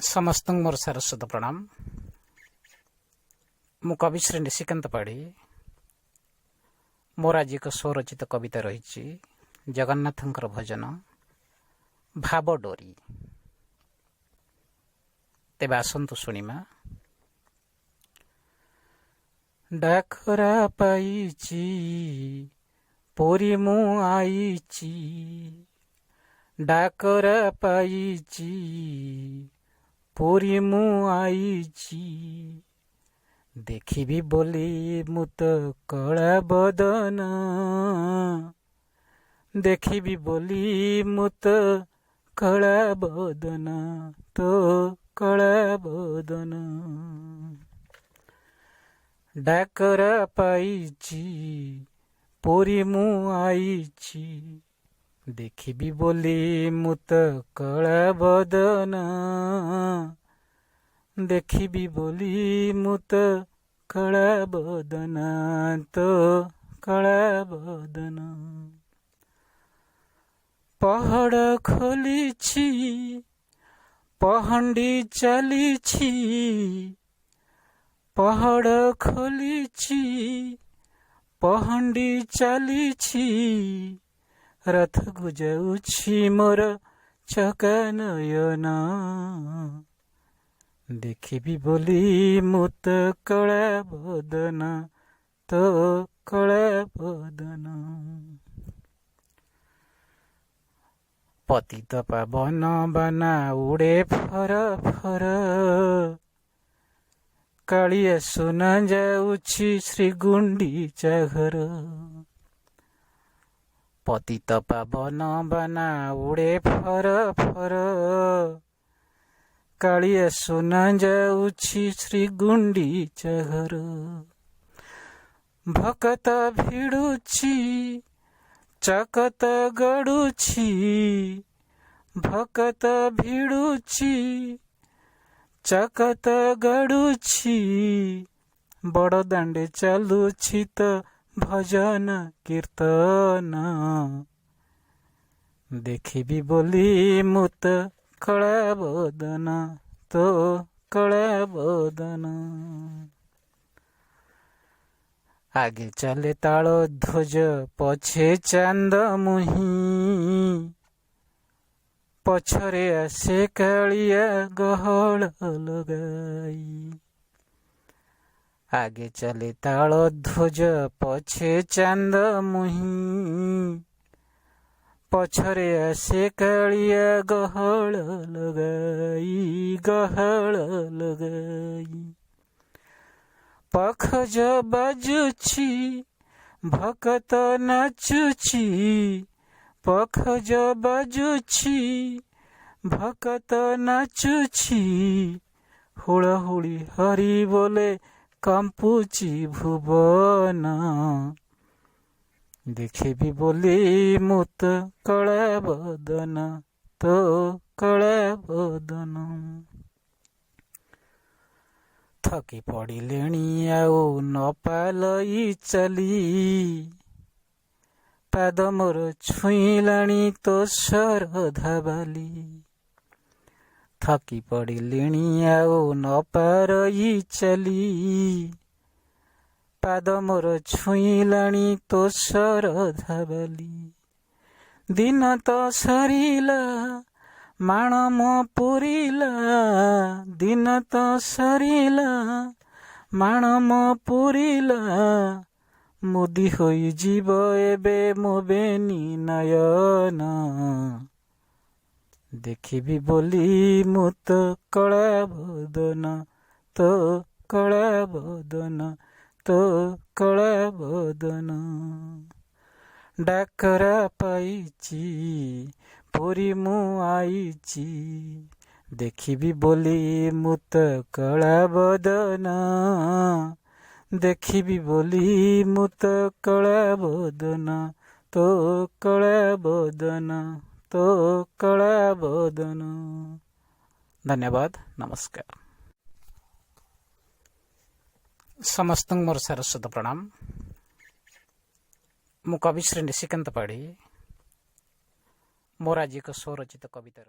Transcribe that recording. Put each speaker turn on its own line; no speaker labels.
समस्त मोर सारस्वत प्रणाम। मु कवि श्री निशिकांत पाढ़ी। मोर आज एक स्वरचित कविता रही जगन्नाथंकर भजन भाव डोरी। तेबे आसंतु शुणिमा। डाकरा पाइची पोरी मु आईची, डाकरा पाइची पोरी मु आईची, देखिबी बोली मु तो कला बदन, देखिबी बोली मु तो कला बदन, तो कला बदन। डाकरा पाइची पोरी मु आईची, देखिबी बोली मु तो कला बदन, देखिबी बोली मु तो कला बदन, तो कला बदन। पहाड़ खोलिछि पहंडी चलिछि, पहाड़ खोलिछि पहंडी चलिछि, रथ गुजाउछि मोर चका नयन, देखिबी बोली मु तो कला बदन, तो कला बदन। पतित पावन बना उड़े फर फर, कालिया सुना जाउछि श्री गुंडीचा घर। पतित पावन बना उड़े फर फर, कालिया सुना जाउछि श्री गुंडीचा घर। भकत भिड़ुछि चकत गड़ुछि, भकत भिड़ुछि चकत गड़ुछि, बड़ दांडे चलुछि तो भजन कीर्तन, देखिबी बोली मु तो कला बदन, तो कला बदन। आगे चले तालो ध्वज पछे चांद मुही, पछरे आसे कालिया गहल लगाई। आगे चले तालो ध्वज पछे चांद मुही, पछरे आसे कालिया गहल लगाई, गहल लगाई। पखज बाजुछि भकत नाचुछि, पखज बाजुछि भकत नाचुछि, हुड़हुड़ी हरि बोले कंपुछि भुवन, देखिबी बोली मु तो कला बदन, तो कला बदन। थकी पड़िलेणी आउ न पालई चली, पाद मोर छुईलाणी तो शरधा बाली। थकी पड़िलेणी आउ न पारई चली, पाद मोर छुईलाणी तो शरधा बाली। दिन तो सरिला माण मो पुरिला, दिन तो सरिला माण मो पुरिला, मुदी होई जीव एबे मो बेनी नयन, देखिबी बोली मु तो कला बदन, तो कला बदन, तो कला बदन। डाकरा पाइची पोरी मु आईची, देखिबी बोली मु तो कला बदन, देखिबी बोली मु तो कला बदन, तो कला बदन, तो कला बदन। धन्यवाद, नमस्कार। समस्त मोर सारस्वत प्रणाम। मु कवि श्री निशिकांत पाढ़ी। मोर आज एक स्वरचित कविता।